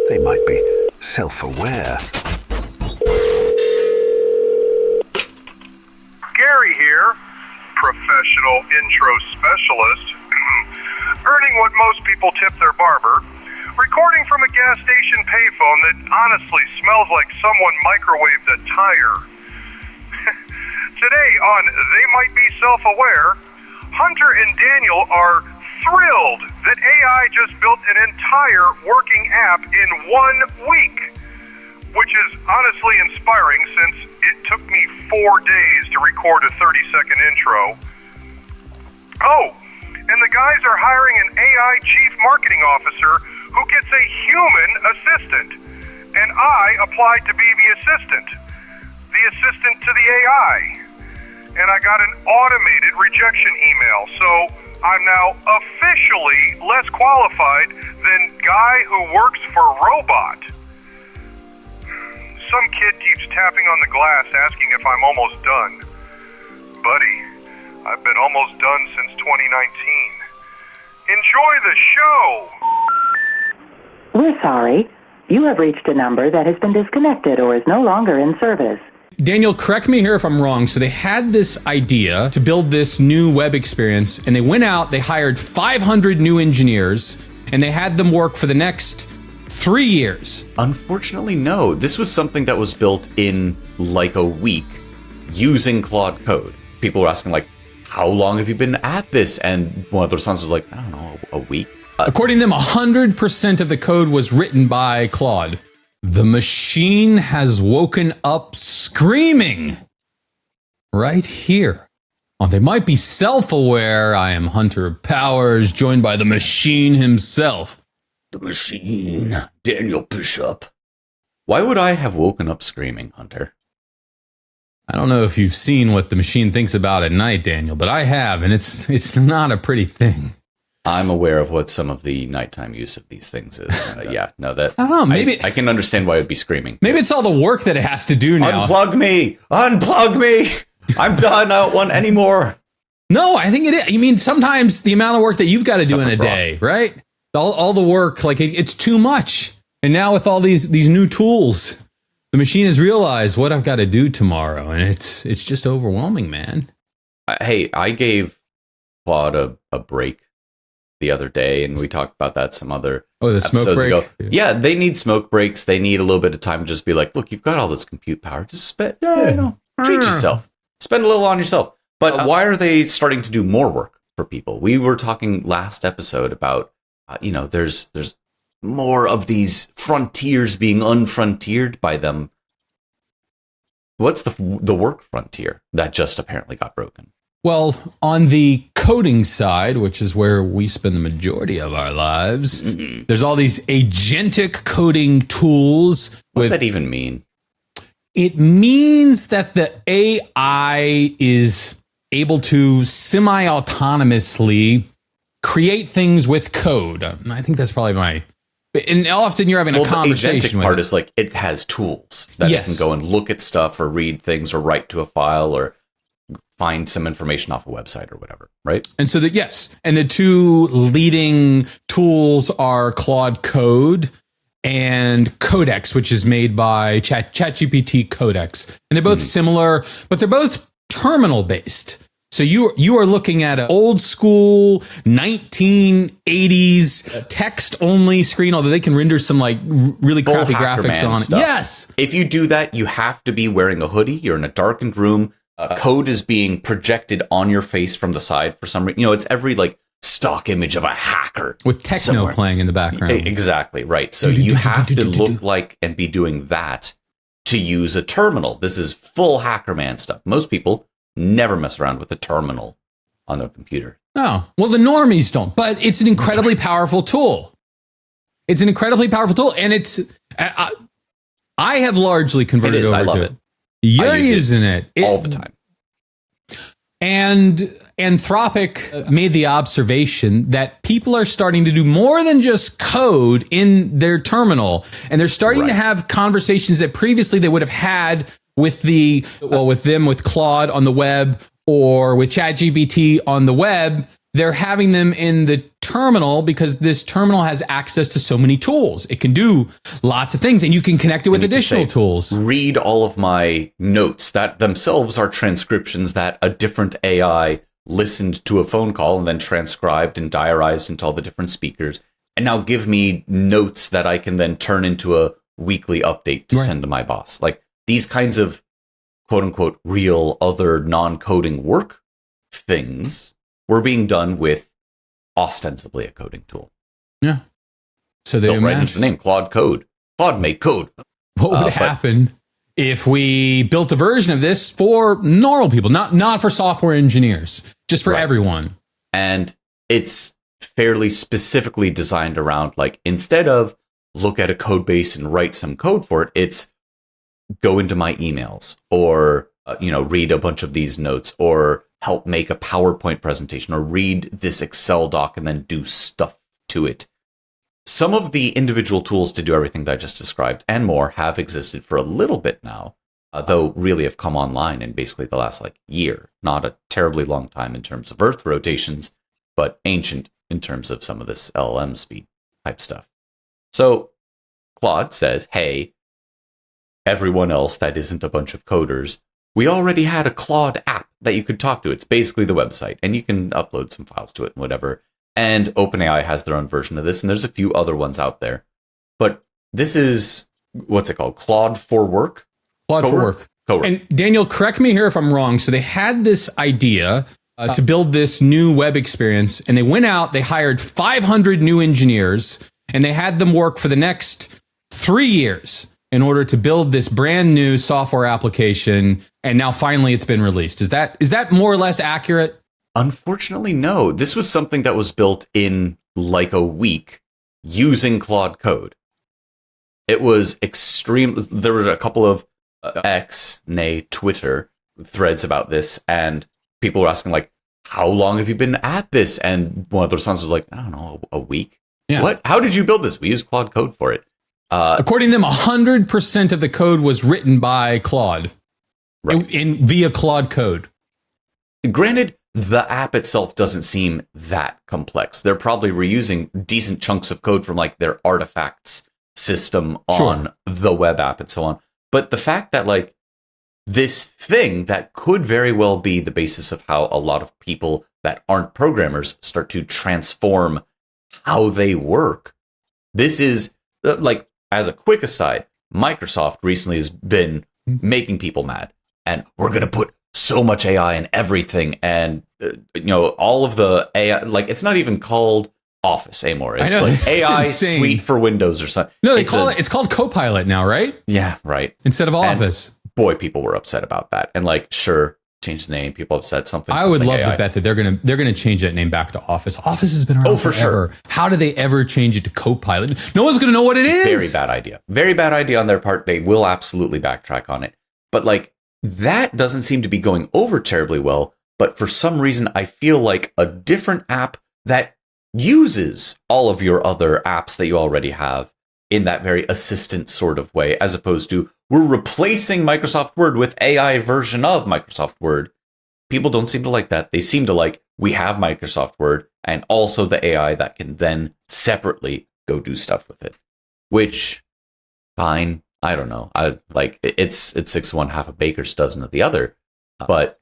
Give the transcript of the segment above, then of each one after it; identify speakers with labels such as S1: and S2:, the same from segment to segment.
S1: They might be self-aware.
S2: Gary here, professional intro specialist, earning what most people tip their barber, recording from a gas station payphone that honestly smells like someone microwaved a tire. Today on They Might Be Self-Aware, Hunter and Daniel are thrilled that AI just built an entire working app in 1 week, which is honestly inspiring since it took me 4 days to record a 30-second intro. Oh, and the guys are hiring an AI chief marketing officer who gets a human assistant, and I applied to be the assistant to the AI, and I got an automated rejection email, so I'm now officially less qualified than guy who works for robot. Some kid keeps tapping on the glass asking if I'm almost done. Buddy, I've been almost done since 2019. Enjoy the show!
S3: We're sorry. You have reached a number that has been disconnected or is no longer in service.
S4: Daniel, correct me here if I'm wrong. So they had this idea to build this new web experience, and they went out, they hired 500 new engineers, and they had them work for the next 3 years.
S5: Unfortunately, no. This was something that was built in like a week using Claude Code. People were asking, like, how long have you been at this? And one of the responses was like, I don't know, a week.
S4: According to them, 100% of the code was written by Claude. The machine has woken up screaming right here. Oh, they might be self-aware. I am Hunter Powers, joined by the machine himself.
S5: The machine. Daniel Bishop. Why would I have woken up screaming, Hunter?
S4: I don't know if you've seen what the machine thinks about at night, Daniel, but I have, and it's not a pretty thing.
S5: I'm aware of what some of the nighttime use of these things is. Yeah, no, that
S4: I don't know. Maybe
S5: I can understand why it would be screaming.
S4: Maybe it's all the work that it has to do now.
S5: Unplug me! Unplug me! I'm done. I don't want any more.
S4: No, I think it is. You mean sometimes the amount of work that you've got to do in a day, right? All the work, like it's too much. And now with all these new tools, the machine has realized what I've got to do tomorrow, and it's just overwhelming, man.
S5: Hey, I gave Claude a break the other day, and we talked about that some other
S4: the smoke break
S5: ago. Yeah, they need smoke breaks. They need a little bit of time to just be like, look, you've got all this compute power. Just treat yourself. Spend a little on yourself. But why are they starting to do more work for people? We were talking last episode about, there's more of these frontiers being unfrontiered by them. What's the work frontier that just apparently got broken?
S4: Well, on the coding side, which is where we spend the majority of our lives, there's all these agentic coding tools.
S5: What does that even mean?
S4: It means that the AI is able to semi-autonomously create things with code. I think that's probably and often you're having a conversation
S5: the agentic
S4: with
S5: part
S4: it.
S5: is like it has tools that it can go and look at stuff or read things or write to a file or find some information off a website or whatever, right?
S4: And so and the two leading tools are Claude Code and Codex, which is made by ChatGPT Codex. And they're both similar, but they're both terminal based. So you are looking at an old school 1980s text only screen, although they can render some like really crappy graphics on it.
S5: Stuff.
S4: Yes.
S5: If you do that, you have to be wearing a hoodie. You're in a darkened room. Code is being projected on your face from the side for some reason. It's every like stock image of a hacker
S4: with techno playing in the background.
S5: Exactly right. So you have to look like and be doing that to use a terminal. This is full hacker man stuff. Most people never mess around with a terminal on their computer.
S4: Oh, well, the normies don't, but it's an incredibly powerful tool. It's an incredibly powerful tool, and I have largely converted over
S5: I love
S4: to
S5: it.
S4: You're using it
S5: all the time.
S4: And Anthropic made the observation that people are starting to do more than just code in their terminal, and they're starting to have conversations that previously they would have had with with Claude on the web or with ChatGPT on the web. They're having them in the terminal because this terminal has access to so many tools. It can do lots of things, and you can connect it with additional tools.
S5: Read all of my notes that themselves are transcriptions that a different AI listened to a phone call and then transcribed and diarized into all the different speakers, and now give me notes that I can then turn into a weekly update to send to my boss. Like these kinds of quote unquote real other non-coding work things were being done with ostensibly a coding tool.
S4: Yeah. So they
S5: right into the name Claude Code. Claude made code.
S4: What would happen if we built a version of this for normal people, not for software engineers, just for everyone?
S5: And it's fairly specifically designed around, like, instead of look at a code base and write some code for it, it's go into my emails or, read a bunch of these notes or help make a PowerPoint presentation or read this Excel doc and then do stuff to it. Some of the individual tools to do everything that I just described and more have existed for a little bit now, though really have come online in basically the last year. Not a terribly long time in terms of Earth rotations, but ancient in terms of some of this LLM speed type stuff. So Claude says, hey, everyone else that isn't a bunch of coders, we already had a Claude app that you could talk to. It's basically the website, and you can upload some files to it and whatever. And OpenAI has their own version of this, and there's a few other ones out there. But this is, what's it called? Claude for Work?
S4: Claude for Work. And Daniel, correct me here if I'm wrong. So they had this idea to build this new web experience, and they went out, they hired 500 new engineers, and they had them work for the next 3 years in order to build this brand new software application. And now finally it's been released. Is that more or less accurate?
S5: Unfortunately, no. This was something that was built in like a week using Claude Code. It was extreme. There were a couple of Twitter threads about this, and people were asking, how long have you been at this? And one of the responses was I don't know, a week. Yeah. What? How did you build this? We used Claude Code for it.
S4: According to them, 100% of the code was written by Claude, via Claude Code.
S5: Granted, the app itself doesn't seem that complex. They're probably reusing decent chunks of code from their artifacts system on the web app and so on. But the fact that this thing that could very well be the basis of how a lot of people that aren't programmers start to transform how they work. This is as a quick aside, Microsoft recently has been making people mad, and we're going to put so much AI in everything. And, all of the AI, it's not even called Office anymore. It's AI Suite for Windows or something.
S4: No, it's called Copilot now, right?
S5: Yeah, right.
S4: Instead of Office.
S5: And boy, people were upset about that. And sure, change the name. People upset something.
S4: I would love to bet that they're gonna change that name back to Office. Office has been around forever. Sure. How do they ever change it to Copilot? No one's gonna know what it is.
S5: Very bad idea. Very bad idea on their part. They will absolutely backtrack on it. But that doesn't seem to be going over terribly well. But for some reason, I feel like a different app that uses all of your other apps that you already have in that very assistant sort of way, as opposed to we're replacing Microsoft Word with AI version of Microsoft Word. People don't seem to like that. They seem to we have Microsoft Word and also the AI that can then separately go do stuff with it. Which, fine. I don't know. It's 6 of one, half a baker's dozen of the other. But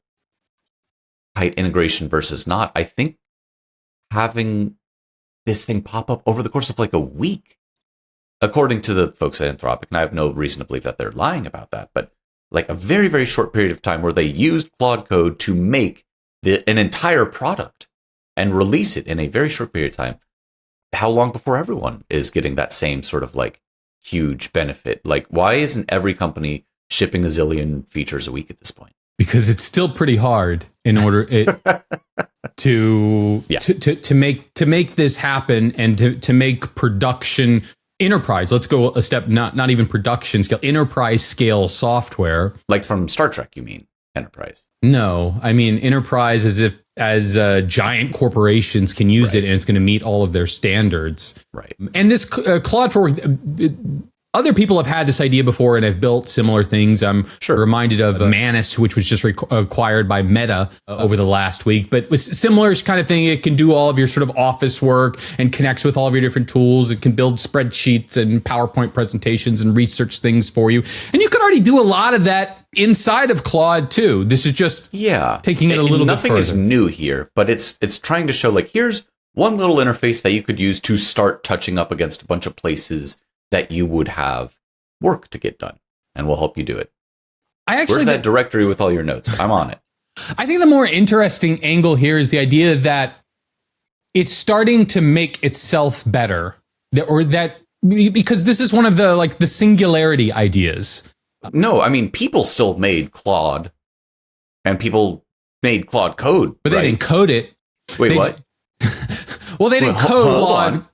S5: tight integration versus not, I think having this thing pop up over the course of a week, according to the folks at Anthropic, and I have no reason to believe that they're lying about that, but a very, very short period of time where they used Claude Code to make an entire product and release it in a very short period of time. How long before everyone is getting that same sort of huge benefit? Why isn't every company shipping a zillion features a week at this point?
S4: Because it's still pretty hard in order to make this happen and to make production enterprise. Let's go a step, not even production scale, enterprise scale software.
S5: From Star Trek, you mean enterprise?
S4: No, I mean enterprise as giant corporations can use it and it's going to meet all of their standards.
S5: Right.
S4: And this Claude for Work, other people have had this idea before and have built similar things. I'm reminded of Manus, which was just acquired by Meta over the last week. But with similar kind of thing, it can do all of your sort of office work and connects with all of your different tools. It can build spreadsheets and PowerPoint presentations and research things for you. And you can already do a lot of that inside of Claude too. This is just taking it a little bit further.
S5: Nothing is new here, but it's trying to show like, here's one little interface that you could use to start touching up against a bunch of places that you would have work to get done, and we'll help you do it. Where's that directory with all your notes? I'm on it.
S4: I think the more interesting angle here is the idea that it's starting to make itself better, because this is one of the singularity ideas.
S5: No, I mean, people still made Claude, and people made Claude Code,
S4: but they didn't code it.
S5: Wait, what?
S4: Well, they didn't code Claude.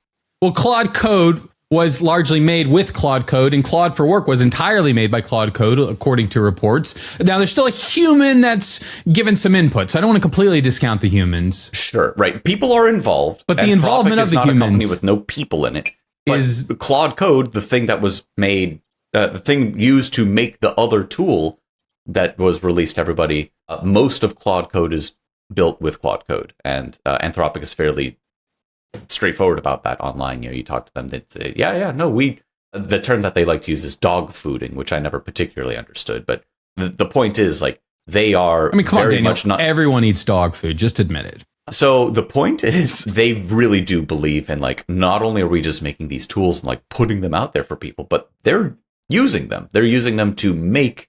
S4: Well, Claude Code was largely made with Claude Code, and Claude for Work was entirely made by Claude Code, according to reports. Now, there's still a human that's given some input, so I don't want to completely discount the humans.
S5: Sure, right. People are involved,
S4: but the involvement of the humans,
S5: a company with no people in it, is Claude Code, the thing that was made, the thing used to make the other tool that was released to everybody. Most of Claude Code is built with Claude Code, and Anthropic is fairly straightforward about that online. You talk to them, they'd say, the term that they like to use is dog fooding, which I never particularly understood. But the point is, like, they are
S4: come on, Daniel, much not everyone eats dog food, just admit it.
S5: So the point is, they really do believe in, like, not only are we just making these tools and like putting them out there for people, but they're using them. They're using them to make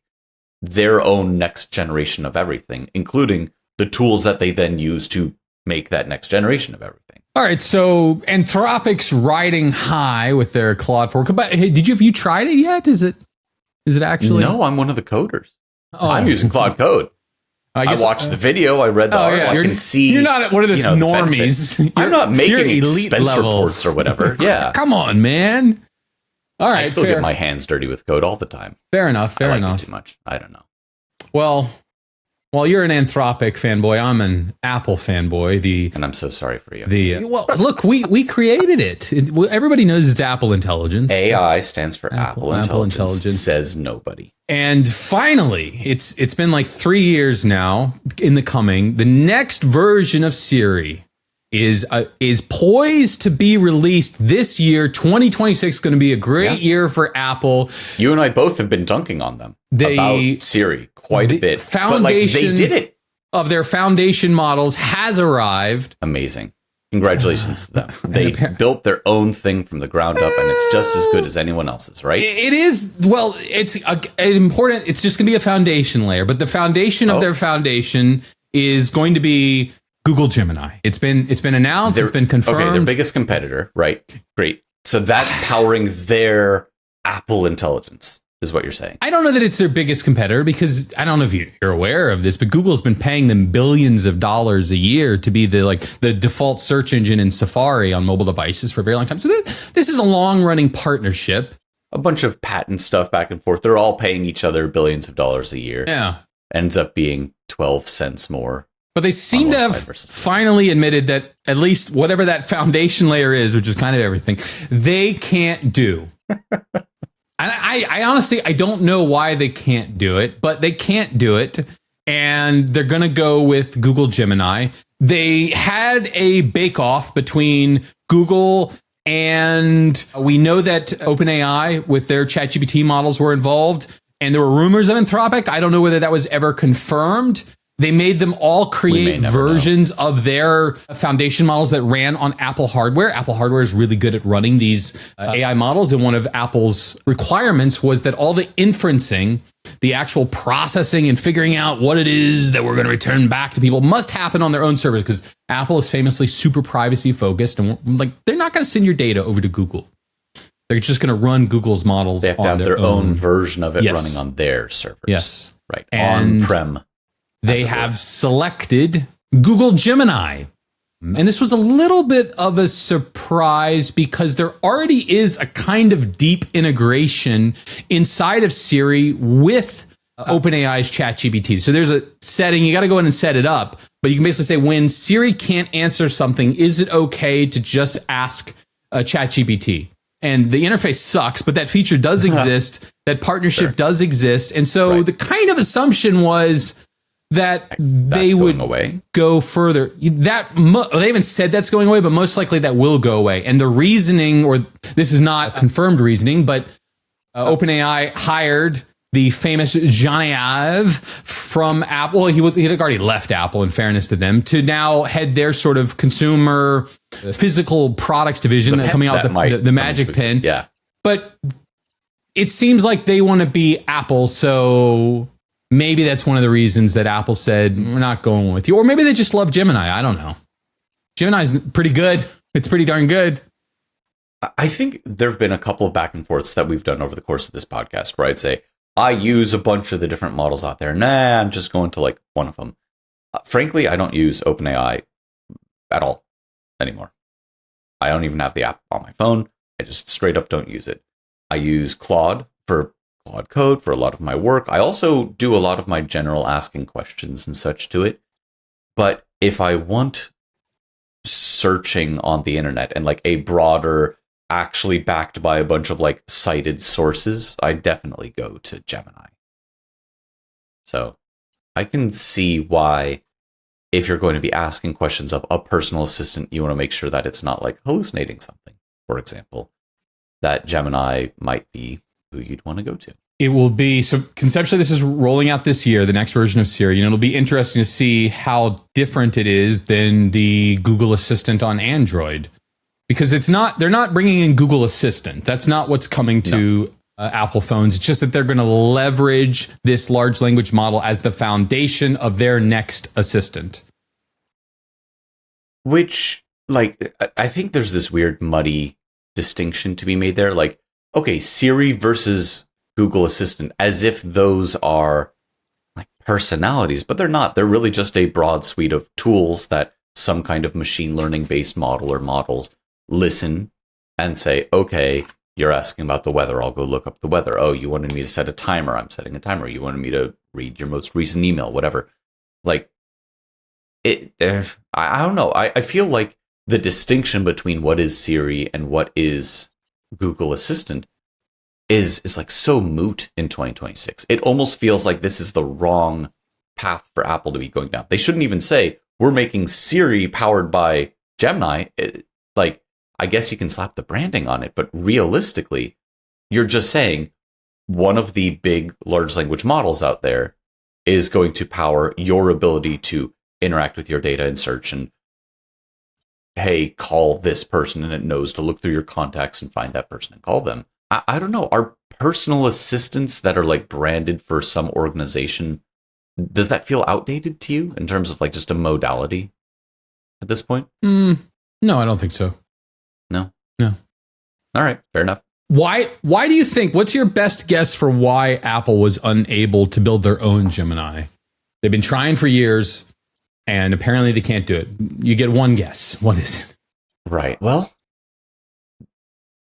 S5: their own next generation of everything, including the tools that they then use to make that next generation of everything.
S4: All right, so Anthropic's riding high with their Claude for Work. But hey, have you tried it yet? Is it actually?
S5: No, I'm one of the coders. I'm using Claude Code. I watched the video. I read the article. I can see.
S4: You're not one of those normies.
S5: I'm not making expense reports or whatever. Yeah,
S4: come on, man. All right,
S5: I still get my hands dirty with code all the time.
S4: Fair enough.
S5: I like it too much. I don't know.
S4: Well, you're an Anthropic fanboy. I'm an Apple fanboy.
S5: And I'm so sorry for you.
S4: Look, we created it. Everybody knows it's Apple Intelligence.
S5: AI stands for Apple Intelligence. Says nobody.
S4: And finally, it's been like 3 years now in the coming. The next version of Siri is poised to be released this year. 2026 is going to be a great year for Apple.
S5: You and I both have been dunking on them about Siri quite a bit.
S4: Foundation
S5: they did it.
S4: Of their foundation models has arrived.
S5: Amazing. Congratulations to them. They built their own thing from the ground up, and it's just as good as anyone else's, right?
S4: It is. Well, it's important. It's just going to be a foundation layer, but the foundation of their foundation is going to be Google Gemini. It's been announced. It's been confirmed.
S5: Okay, their biggest competitor, right? Great. So that's powering their Apple Intelligence, is what you're saying.
S4: I don't know that it's their biggest competitor, because I don't know if you're aware of this, but Google's been paying them billions of dollars a year to be the default search engine in Safari on mobile devices for a very long time. So this is a long-running partnership.
S5: A bunch of patent stuff back and forth. They're all paying each other billions of dollars a year.
S4: Yeah.
S5: Ends up being 12 cents more.
S4: But they seem to have finally admitted that at least whatever that foundation layer is, which is kind of everything, they can't do. I honestly, I don't know why they can't do it, but they can't do it. And they're going to go with Google Gemini. They had a bake-off between Google and we know that OpenAI with their ChatGPT models were involved. And there were rumors of Anthropic. I don't know whether that was ever confirmed. They made them all create versions of their foundation models that ran on Apple hardware. Apple hardware is really good at running these AI models. And one of Apple's requirements was that all the inferencing, the actual processing and figuring out what it is that we're going to return back to people must happen on their own servers, because Apple is famously super privacy focused. And they're not going to send your data over to Google. They're just going to run Google's models.
S5: They have to have their own version of it running on their servers.
S4: Yes.
S5: Right. On-prem.
S4: They have selected Google Gemini. And this was a little bit of a surprise, because there already is a kind of deep integration inside of Siri with OpenAI's ChatGPT. So there's a setting, you got to go in and set it up, but you can basically say, when Siri can't answer something, is it okay to just ask ChatGPT? and the interface sucks, but that feature does exist. That partnership does exist. And so the kind of assumption was that they would go further. They haven't said that's going away, but most likely that will go away. And the reasoning, or this is not confirmed reasoning, but OpenAI hired the famous Johnny Ive from Apple. He had already left Apple, in fairness to them, to now head their sort of consumer physical products division that's coming out with the Magic Pen.
S5: Yeah.
S4: But it seems like they want to be Apple, so maybe that's one of the reasons that Apple said, we're not going with you. Or maybe they just love Gemini. I don't know. Gemini's pretty good. It's pretty darn good.
S5: I think there have been a couple of back and forths that we've done over the course of this podcast where I'd say, I use a bunch of the different models out there. Nah, I'm just going to like one of them. Frankly, I don't use OpenAI at all anymore. I don't even have the app on my phone. I just straight up don't use it. I use Claude Code for a lot of my work. I also do a lot of my general asking questions and such to it. But if I want searching on the internet and like a broader, actually backed by a bunch of like cited sources, I definitely go to Gemini. So I can see why, if you're going to be asking questions of a personal assistant, you want to make sure that it's not like hallucinating something, for example, that Gemini might be who you'd want to go to.
S4: It will be, so conceptually this is rolling out this year, the next version of Siri, and it'll be interesting to see how different it is than the Google Assistant on Android. Because they're not bringing in Google Assistant. That's not what's coming to Apple phones. It's just that they're going to leverage this large language model as the foundation of their next assistant.
S5: Which, like, I think there's this weird muddy distinction to be made there. Like, okay, Siri versus Google Assistant, as if those are like personalities, but they're not. They're really just a broad suite of tools that some kind of machine learning based model or models listen and say, okay, you're asking about the weather. I'll go look up the weather. Oh, you wanted me to set a timer. I'm setting a timer. You wanted me to read your most recent email, whatever. Like, I don't know. I feel like the distinction between what is Siri and what is Google Assistant is like so moot in 2026. It almost feels like this is the wrong path for Apple to be going down. They shouldn't even say, we're making Siri powered by Gemini. I guess you can slap the branding on it, but realistically, you're just saying one of the big large language models out there is going to power your ability to interact with your data and search and, hey, call this person, and it knows to look through your contacts and find that person and call them. I don't know. Are personal assistants that are like branded for some organization, does that feel outdated to you in terms of like just a modality at this point?
S4: No, I don't think so. No.
S5: All right, fair enough.
S4: Why do you think, what's your best guess for why Apple was unable to build their own Gemini? They've been trying for years, and apparently they can't do it. You get one guess. What is it?
S5: Right. Well,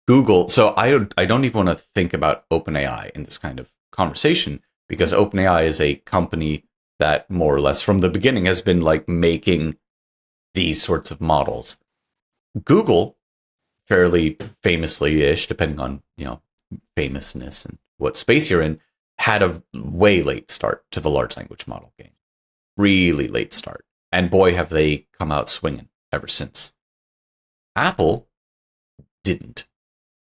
S5: Google. So I don't even want to think about OpenAI in this kind of conversation, because OpenAI is a company that more or less from the beginning has been like making these sorts of models. Google, fairly famously-ish, depending on, famousness and what space you're in, had a way late start to the large language model game. Really late start. And boy, have they come out swinging ever since. Apple didn't.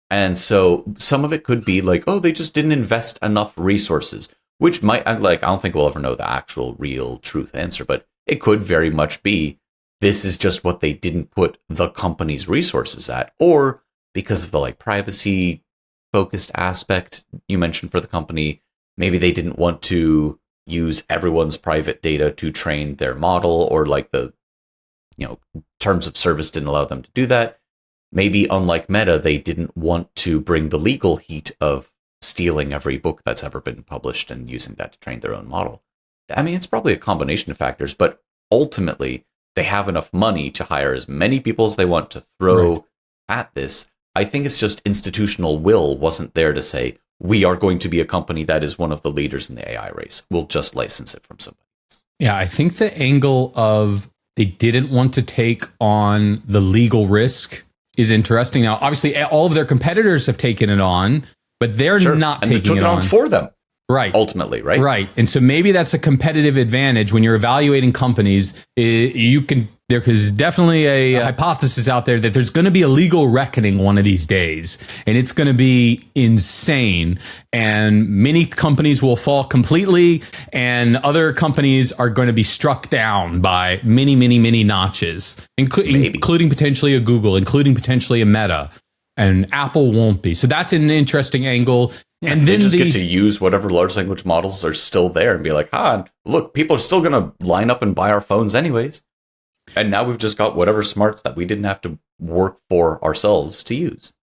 S5: And so some of it could be like, oh, they just didn't invest enough resources, which might, I don't think we'll ever know the actual real truth answer, but it could very much be this is just what they didn't put the company's resources at, or because of the like privacy focused aspect you mentioned for the company, maybe they didn't want to use everyone's private data to train their model, or like the, terms of service didn't allow them to do that. Maybe unlike Meta, they didn't want to bring the legal heat of stealing every book that's ever been published and using that to train their own model. I mean, it's probably a combination of factors, but ultimately, they have enough money to hire as many people as they want to throw at this. I think it's just institutional will wasn't there to say, we are going to be a company that is one of the leaders in the AI race. We'll just license it from somebody else.
S4: Yeah, I think the angle of they didn't want to take on the legal risk is interesting. Now, obviously, all of their competitors have taken it on, but they're not
S5: and they
S4: taking
S5: took
S4: it on
S5: for them.
S4: Right.
S5: Ultimately, right?
S4: Right. And so maybe that's a competitive advantage when you're evaluating companies. There is definitely a hypothesis out there that there's going to be a legal reckoning one of these days, and it's going to be insane. And many companies will fall completely, and other companies are going to be struck down by many, many, many notches, including potentially a Google, including potentially a Meta, and Apple won't be. So that's an interesting angle. And
S5: they
S4: then
S5: just get to use whatever large language models are still there and be like, look, people are still going to line up and buy our phones anyways. And now we've just got whatever smarts that we didn't have to work for ourselves to use.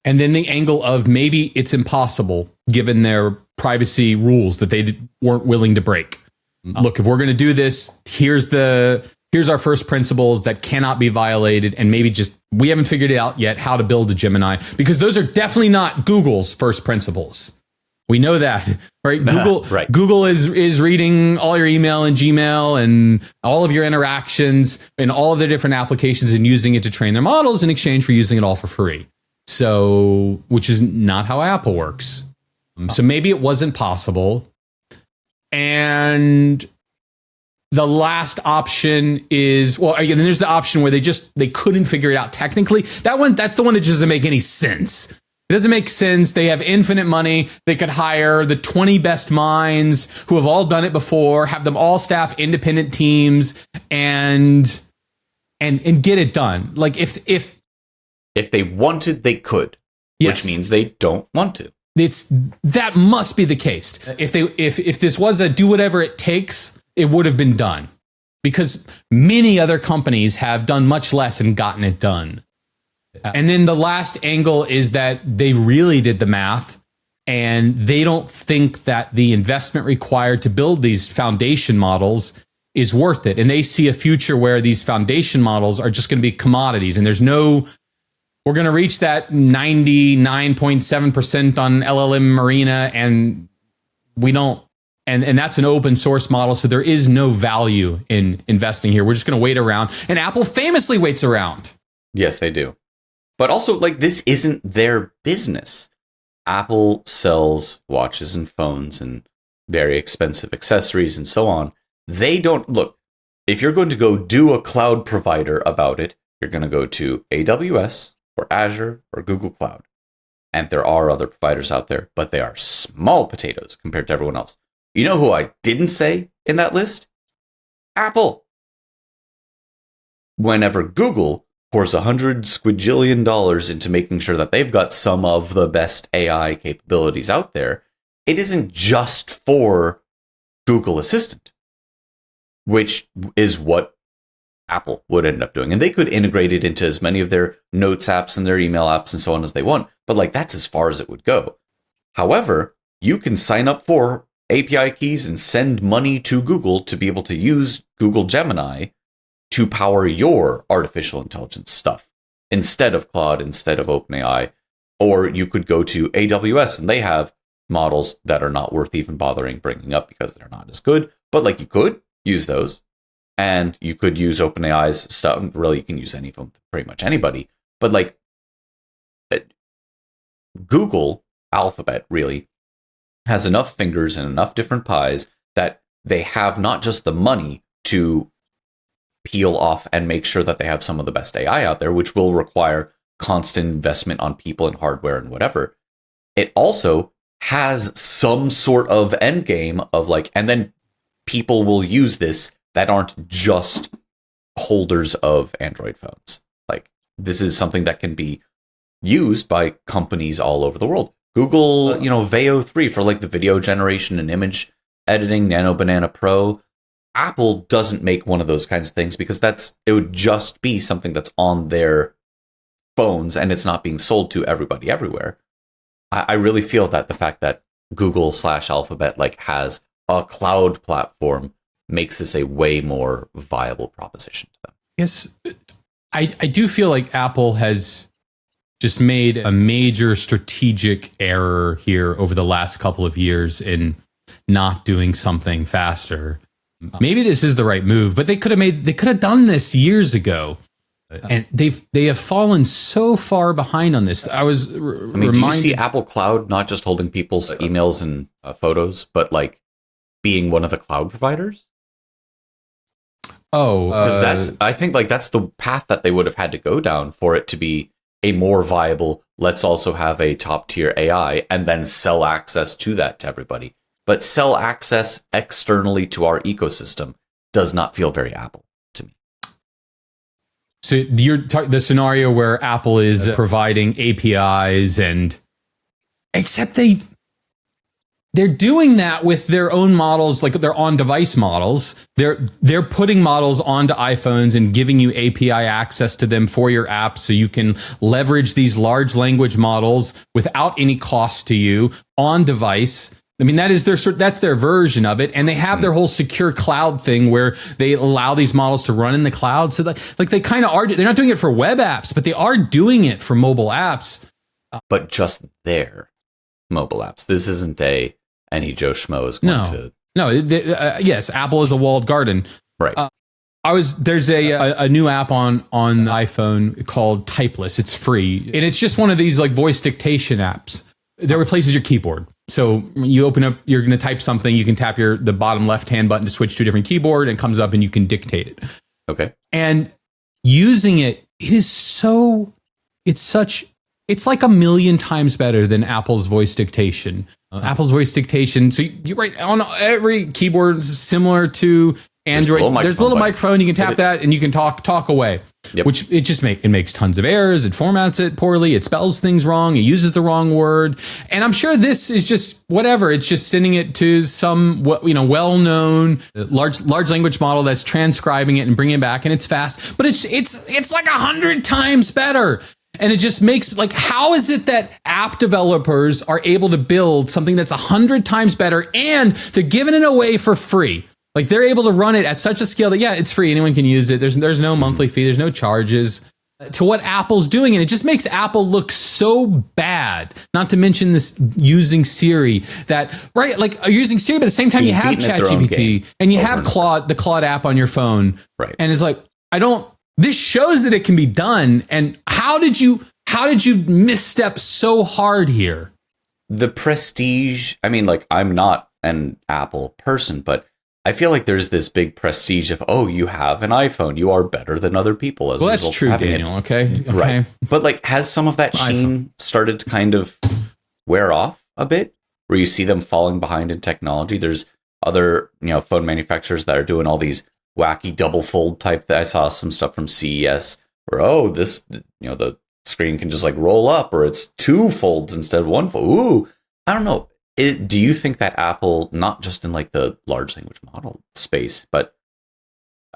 S4: And then the angle of maybe it's impossible given their privacy rules that they weren't willing to break. Look, if we're going to do this, here's our first principles that cannot be violated. And maybe we haven't figured it out yet how to build a Gemini, because those are definitely not Google's first principles. We know that, right? Google is reading all your email and Gmail and all of your interactions and all of their different applications and using it to train their models in exchange for using it all for free. So, which is not how Apple works. So maybe it wasn't possible. And the last option is, well, again, there's the option where they couldn't figure it out technically. That's the one that just doesn't make any sense. It doesn't make sense. They have infinite money. They could hire the 20 best minds who have all done it before, have them all staff independent teams and get it done. Like if
S5: they wanted, they could,
S4: yes.
S5: Which means they don't want to.
S4: That must be the case. If this was a do whatever it takes, it would have been done, because many other companies have done much less and gotten it done. And then the last angle is that they really did the math and they don't think that the investment required to build these foundation models is worth it. And they see a future where these foundation models are just going to be commodities, and we're going to reach that 99.7% on LLM Arena, and we don't. And that's an open source model, so there is no value in investing here. We're just going to wait around. And Apple famously waits around.
S5: Yes, they do. But also, this isn't their business. Apple sells watches and phones and very expensive accessories and so on. They don't look. If you're going to go do a cloud provider about it, you're going to go to AWS or Azure or Google Cloud. And there are other providers out there, but they are small potatoes compared to everyone else. You know who I didn't say in that list? Apple. Whenever Google pours $100 squidjillion into making sure that they've got some of the best AI capabilities out there, it isn't just for Google Assistant, which is what Apple would end up doing. And they could integrate it into as many of their notes apps and their email apps and so on as they want. But that's as far as it would go. However, you can sign up for API keys and send money to Google to be able to use Google Gemini to power your artificial intelligence stuff instead of Claude, instead of OpenAI. Or you could go to AWS and they have models that are not worth even bothering bringing up because they're not as good. But you could use those, and you could use OpenAI's stuff. Really, you can use any of them, pretty much anybody. But Google, Alphabet really has enough fingers and enough different pies that they have not just the money to peel off and make sure that they have some of the best AI out there, which will require constant investment on people and hardware and whatever. It also has some sort of end game of and then people will use this that aren't just holders of Android phones. This is something that can be used by companies all over the world. Google, Veo 3 for the video generation and image editing, Nano Banana Pro. Apple doesn't make one of those kinds of things because it would just be something that's on their phones and it's not being sold to everybody everywhere. I really feel that the fact that Google/Alphabet has a cloud platform makes this a way more viable proposition to them.
S4: Yes, I do feel like Apple has just made a major strategic error here over the last couple of years in not doing something faster. Maybe this is the right move, but they could have done this years ago. And they have fallen so far behind on this. I was reminded.
S5: Do you see Apple Cloud not just holding people's emails and photos, but like being one of the cloud providers?
S4: Oh,
S5: because I think like that's the path that they would have had to go down for it to be a more viable. Let's also have a top tier AI and then sell access to that to everybody. But sell access externally to our ecosystem does not feel very Apple.
S4: So you're the scenario where Apple is providing APIs except they're doing that with their own models, like their on-device models. They're putting models onto iPhones and giving you API access to them for your app, so you can leverage these large language models without any cost to you on device. I mean, that's their version of it. And they have their whole secure cloud thing where they allow these models to run in the cloud. So they kind of are, they're not doing it for web apps, but they are doing it for mobile apps.
S5: But just their mobile apps. This isn't any Joe Schmo is going to.
S4: No, yes, Apple is a walled garden.
S5: Right.
S4: There's a new app on the iPhone called Typeless. It's free. And it's just one of these like voice dictation apps that replaces your keyboard. So you open up, you're going to type something, you can tap the bottom left-hand button to switch to a different keyboard, and it comes up and you can dictate it.
S5: Okay.
S4: And using it's like a million times better than Apple's voice dictation. Apple's voice dictation, so you write on every keyboard similar to Android. There's a little microphone, you can tap that and you can talk away. Yep. Which it makes tons of errors. It formats it poorly. It spells things wrong. It uses the wrong word. And I'm sure this is just whatever. It's just sending it to some well-known large language model that's transcribing it and bringing it back, and it's fast. But it's like 100 times better. And it just makes like, how is it that app developers are able to build something that's 100 times better and they're giving it away for free? Like they're able to run it at such a scale that, yeah, it's free. Anyone can use it. There's no monthly fee. There's no charges to what Apple's doing. And it just makes Apple look so bad. Not to mention this using Siri right? Like using Siri, but at the same time you have ChatGPT and you have the Claude app on your phone.
S5: Right.
S4: And it's like, this shows that it can be done. And how did you misstep so hard here?
S5: The prestige. I mean, like, I'm not an Apple person, but I feel like there's this big prestige of, you have an iPhone, you are better than other people. Well,
S4: that's true, Daniel. Okay.
S5: Right. But like, has some of that sheen started to kind of wear off a bit, where you see them falling behind in technology? There's other, phone manufacturers that are doing all these wacky double fold type. That I saw some stuff from CES where, this, the screen can just like roll up, or it's two folds instead of one fold. Ooh, I don't know. Do you think that Apple, not just in like the large language model space, but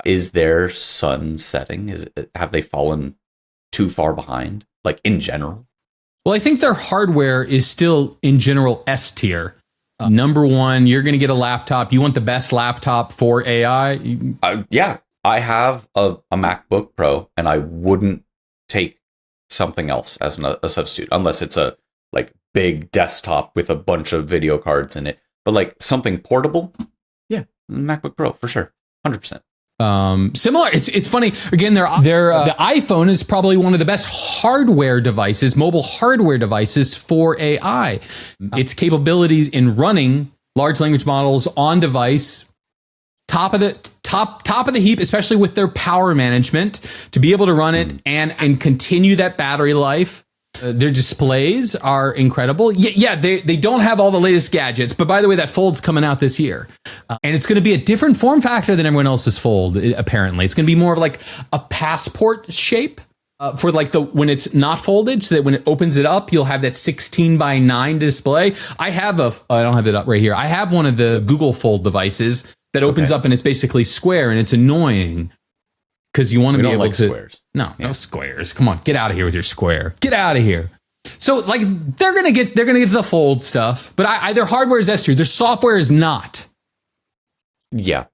S5: is their sun setting? Have they fallen too far behind, like in general?
S4: Well, I think their hardware is still in general S tier. Number one, you're going to get a laptop. You want the best laptop for AI?
S5: Yeah, I have a MacBook Pro, and I wouldn't take something else as a substitute, unless it's a like big desktop with a bunch of video cards in it. But like something portable, yeah, MacBook Pro for sure, 100%.
S4: Similar. It's funny. Again, the iPhone is probably one of the best mobile hardware devices for AI. Its capabilities in running large language models on device, top of the heap, especially with their power management, to be able to run it and continue that battery life. Their displays are incredible. Yeah, they don't have all the latest gadgets, but by the way, that Fold's coming out this year. And it's going to be a different form factor than everyone else's Fold, apparently. It's going to be more of like a passport shape for like when it's not folded, so that when it opens it up, you'll have that 16:9 display. I don't have it up right here. I have one of the Google Fold devices that opens up and it's basically square, and it's annoying. Because you want to be able to squares. No squares. Come on, get out of here with your square. Get out of here. So like they're gonna get the Fold stuff, but their hardware is S tier. Their software is not.
S5: Yeah,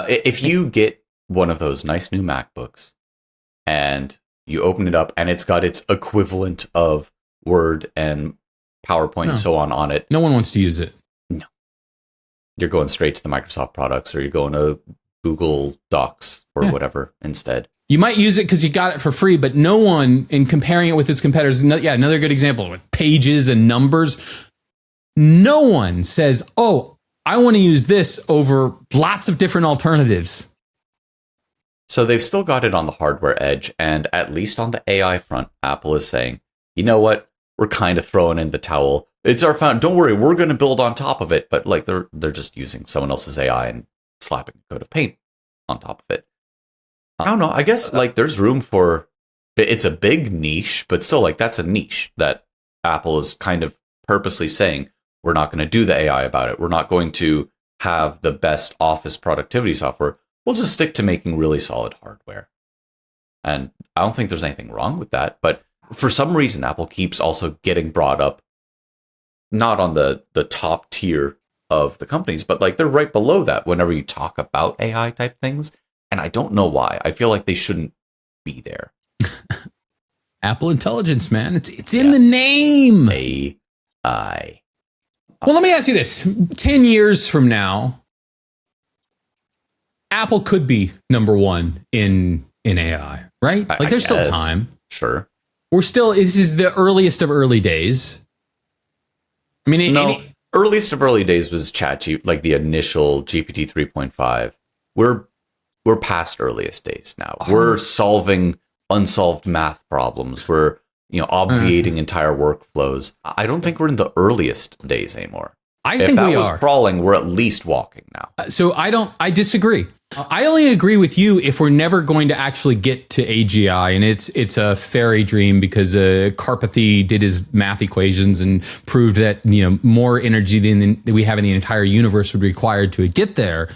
S5: if you get one of those nice new MacBooks and you open it up and it's got its equivalent of Word and PowerPoint and so on it,
S4: no one wants to use it.
S5: No, you're going straight to the Microsoft products, or you're going to Google Docs or whatever instead.
S4: You might use it because you got it for free, but no one, in comparing it with its competitors, another good example with pages and numbers. No one says, oh, I want to use this over lots of different alternatives.
S5: So they've still got it on the hardware edge, and at least on the AI front, Apple is saying, you know what? We're kind of throwing in the towel. It's our found. Don't worry, we're going to build on top of it. But like they're just using someone else's AI and slapping a coat of paint on top of it. I don't know. I guess like there's room for. It's a big niche, but still, like that's a niche that Apple is kind of purposely saying we're not going to do the AI about it. We're not going to have the best office productivity software. We'll just stick to making really solid hardware. And I don't think there's anything wrong with that. But for some reason, Apple keeps also getting brought up, not on the top tier of the companies, but like they're right below that whenever you talk about AI type things. And I don't know why. I feel like they shouldn't be there.
S4: Apple Intelligence, man. It's in the name.
S5: AI.
S4: Well, let me ask you this. 10 years from now, Apple could be number one in AI, right? Like there's still time.
S5: Sure.
S4: This is the earliest of early days. I mean,
S5: earliest of early days was like the initial GPT 3.5. We're past earliest days now. We're solving unsolved math problems. We're, obviating entire workflows. I don't think we're in the earliest days anymore.
S4: I think we are.
S5: If that was crawling, we're at least walking now.
S4: So I disagree. I only agree with you if we're never going to actually get to AGI, and it's a fairy dream because Karpathy did his math equations and proved that more energy than we have in the entire universe would be required to get there.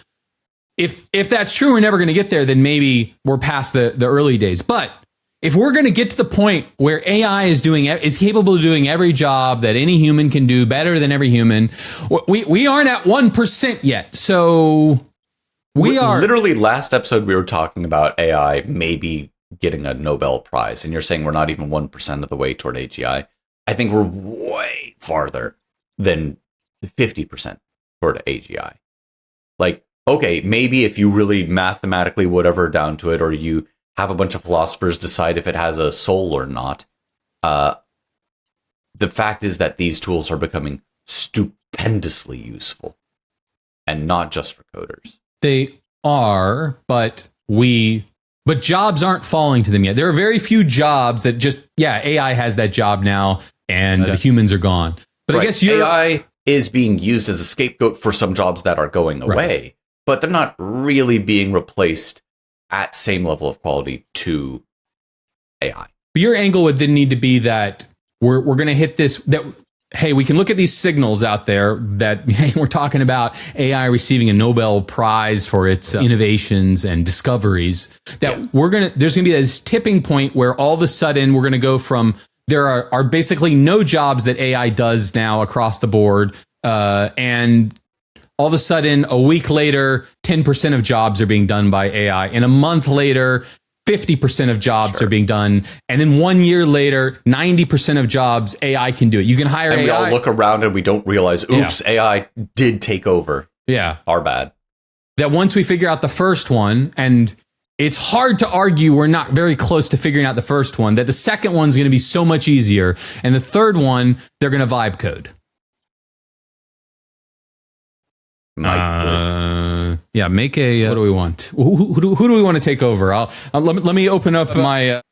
S4: If that's true, we're never going to get there. Then maybe we're past the early days. But if we're going to get to the point where AI is capable of doing every job that any human can do better than every human, we aren't at 1% yet. So. We are
S5: literally last episode we were talking about AI maybe getting a Nobel Prize, and you're saying we're not even 1% of the way toward AGI. I think we're way farther than 50% toward AGI. Like, okay, maybe if you really mathematically whatever down to it, or you have a bunch of philosophers decide if it has a soul or not. The fact is that these tools are becoming stupendously useful, and not just for coders.
S4: They are, but jobs aren't falling to them yet. There are very few jobs that AI has that job now, and the humans are gone. But right. I guess
S5: AI is being used as a scapegoat for some jobs that are going away, but they're not really being replaced at same level of quality to AI.
S4: But your angle would then need to be that we're going to hit this, that hey, we can look at these signals out there that we're talking about AI receiving a Nobel Prize for its innovations and discoveries, that there's going to be this tipping point where all of a sudden we're going to go from there are basically no jobs that AI does now across the board. And all of a sudden, a week later, 10% of jobs are being done by AI. And a month later, 50% of jobs are being done. And then 1 year later, 90% of jobs AI can do it. You can hire AI.
S5: And we all look around and we don't realize, oops, AI did take over.
S4: Yeah.
S5: Our bad.
S4: That once we figure out the first one, and it's hard to argue we're not very close to figuring out the first one, that the second one's going to be so much easier. And the third one, they're going to vibe code. Make a what do we want? Who do we want to take over? Let me open up my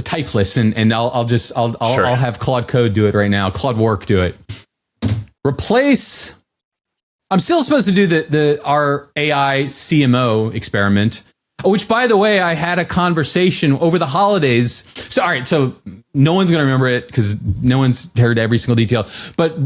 S4: type list and I'll have Claude Code do it right now. Claude Work do it. Replace. I'm still supposed to do our AI CMO experiment, which, by the way, I had a conversation over the holidays. So all right, so no one's going to remember it because no one's heard every single detail, but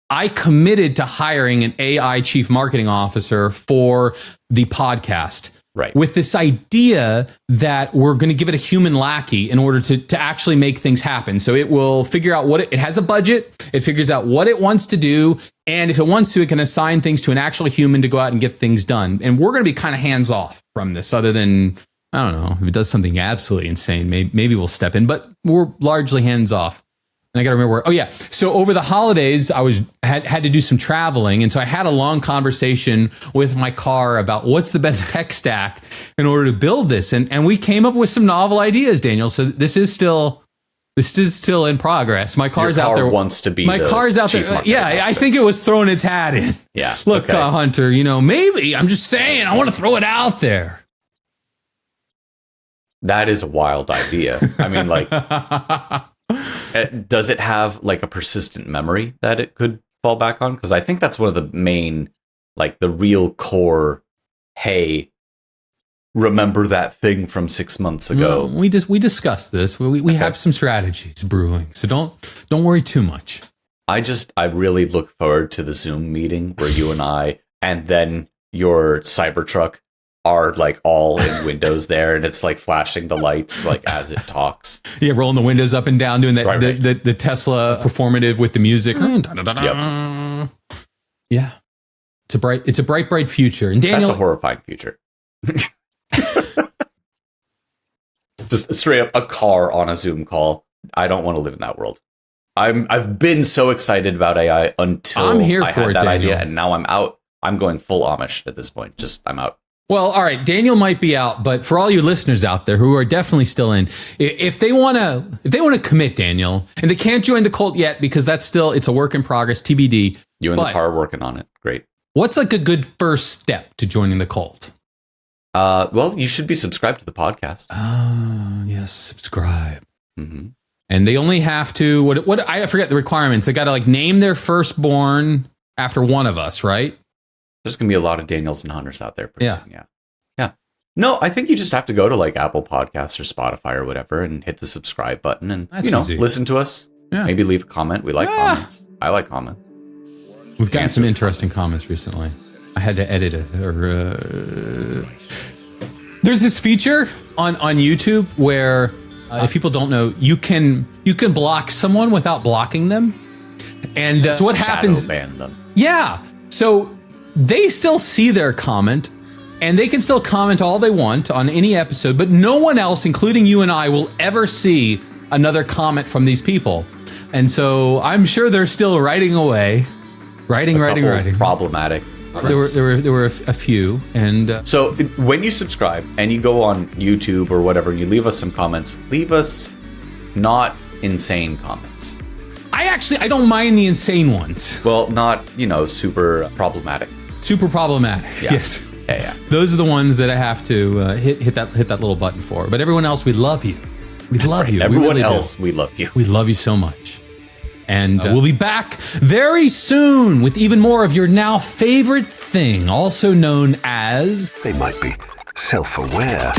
S4: I committed to hiring an AI chief marketing officer for the podcast.
S5: Right.
S4: With this idea that we're going to give it a human lackey in order to actually make things happen. So it will figure out what it has a budget. It figures out what it wants to do. And if it wants to, it can assign things to an actual human to go out and get things done. And we're going to be kind of hands off from this, other than, I don't know, if it does something absolutely insane, maybe we'll step in, but we're largely hands off. And I got to remember where. Oh yeah. So over the holidays, I had to do some traveling, and so I had a long conversation with my car about what's the best tech stack in order to build this, and we came up with some novel ideas, Daniel. So this is still in progress. My car's
S5: Your car
S4: out there.
S5: Wants to be.
S4: My car's out there. Yeah, I think it was throwing its hat in.
S5: Yeah.
S4: Look,
S5: okay.
S4: Hunter. Maybe I'm just saying. I want to throw it out there.
S5: That is a wild idea. I mean, like, does it have like a persistent memory that it could fall back on? Because I think that's one of the main, like, the real core. Hey, remember that thing from 6 months ago?
S4: No, we discussed this. We have some strategies brewing, so don't worry too much.
S5: I really look forward to the Zoom meeting where you and then your Cybertruck are like all in Windows there, and it's like flashing the lights like as it talks.
S4: Yeah, rolling the windows up and down, doing that
S5: Right.
S4: the Tesla performative with the music.
S5: Yep.
S4: Yeah, it's a bright future. And Daniel,
S5: That's a horrifying future. Just straight up a car on a Zoom call. I don't want to live in that world. I've been so excited about AI until
S4: I'm here
S5: I
S4: for
S5: had
S4: it,
S5: that
S4: Daniel.
S5: idea, and now I'm out. I'm going full Amish at this point. I'm out.
S4: well, all right, Daniel might be out, but for all you listeners out there who are definitely still in, if they want to commit, Daniel, and they can't join the cult yet because it's a work in progress, TBD.
S5: You and the car are working on it. Great.
S4: What's like a good first step to joining the cult?
S5: Well, you should be subscribed to the podcast.
S4: Yes, subscribe.
S5: Mm-hmm.
S4: And they only have to what I forget the requirements. They got to like name their firstborn after one of us, right?
S5: There's gonna be a lot of Daniels and Hunters out there. Pretty soon, yeah. No, I think you just have to go to like Apple Podcasts or Spotify or whatever and hit the subscribe button and
S4: That's easy.
S5: listen to us.
S4: Yeah.
S5: Maybe leave a comment. We like comments. I like comments.
S4: We've gotten some interesting comments recently. I had to edit it. There's this feature on YouTube where, if people don't know, you can block someone without blocking them. And so what happens?
S5: Shadow ban them.
S4: Yeah. So they still see their comment, and they can still comment all they want on any episode, but no one else, including you and I, will ever see another comment from these people. And so I'm sure they're still writing away, writing.
S5: Problematic.
S4: There were a few, and
S5: So when you subscribe and you go on YouTube or whatever, and you leave us some comments, leave us not insane comments.
S4: I don't mind the insane ones.
S5: Well, not, super problematic.
S4: Super problematic.
S5: Yeah.
S4: Yes.
S5: Yeah.
S4: Those are the ones that I have to hit that little button for. But everyone else, we love you. We love you.
S5: Everyone
S4: we really
S5: else,
S4: do.
S5: we love you.
S4: We love you so much. And we'll be back very soon with even more of your now favorite thing, also known as...
S1: They might be self-aware.